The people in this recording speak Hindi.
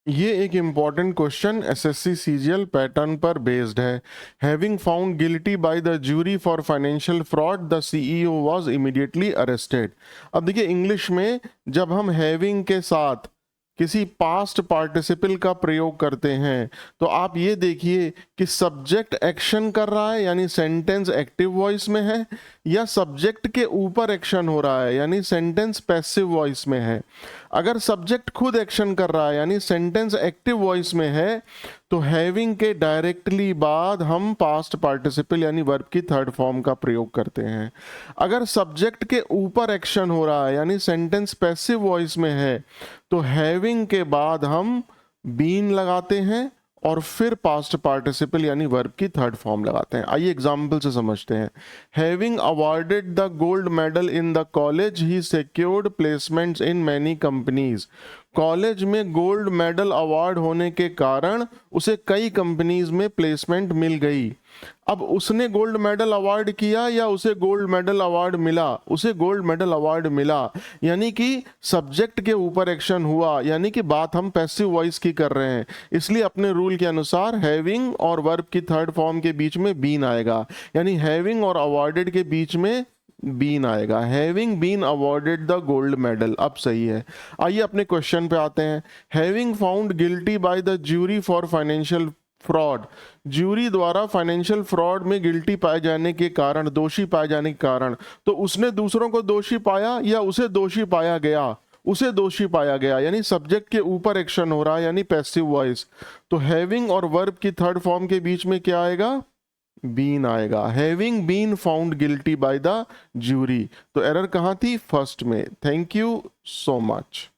ये एक important question SSC CGL pattern पर बेस्ड है। Having found guilty by the jury for financial fraud the CEO was immediately arrested. अब देखिए इंग्लिश में जब हम हैविंग के साथ किसी पास्ट पार्टिसिपल का प्रयोग करते हैं तो आप ये देखिए कि सब्जेक्ट एक्शन कर रहा है यानी सेंटेंस एक्टिव वॉइस में है, या सब्जेक्ट के ऊपर एक्शन हो रहा है यानी सेंटेंस पैसिव वॉइस में है। अगर सब्जेक्ट खुद एक्शन कर रहा है यानी सेंटेंस एक्टिव वॉइस में है तो हैविंग के डायरेक्टली बाद हम पास्ट पार्टिसिपल यानी वर्ब की थर्ड फॉर्म का प्रयोग करते हैं। अगर सब्जेक्ट के ऊपर एक्शन हो रहा है यानी सेंटेंस पैसिव वॉइस में है तो हैविंग के बाद हम बीन लगाते हैं और फिर पास्ट पार्टिसिपल यानी वर्ब की थर्ड फॉर्म लगाते हैं। आइए एग्जाम्पल से समझते हैं। Having awarded the gold medal in the college he secured placements in many companies. College में गोल्ड मेडल अवार्ड होने के कारण उसे कई कंपनीज में प्लेसमेंट मिल गई। अब उसने गोल्ड मेडल अवार्ड किया या उसे गोल्ड मेडल अवार्ड मिला? उसे गोल्ड मेडल अवार्ड मिला, यानी कि सब्जेक्ट के ऊपर एक्शन हुआ, यानी कि बात हम पैसिव वॉइस की कर रहे हैं। इसलिए अपने रूल के अनुसार हैविंग और वर्ब की थर्ड फॉर्म के बीच में बीन आएगा, यानी हैविंग और अवॉर्डेड के बीच में बीन आएगा। Having been awarded the gold medal, अब सही है। आइए अपने क्वेश्चन पे आते हैं। Having found guilty by the jury for financial fraud. Jury द्वारा फाइनेंशियल फ्रॉड में गिल्टी पाए जाने के कारण, दोषी पाए जाने के कारण, तो उसने दूसरों को दोषी पाया या उसे दोषी पाया गया? उसे दोषी पाया गया, यानी सब्जेक्ट के ऊपर एक्शन हो रहा है यानी पैसिव वॉइस। तो हैविंग और वर्ब की थर्ड फॉर्म के बीच में क्या आएगा? बीन आएगा। Having been found guilty by the jury. तो एरर कहां थी? फर्स्ट में। Thank you so much.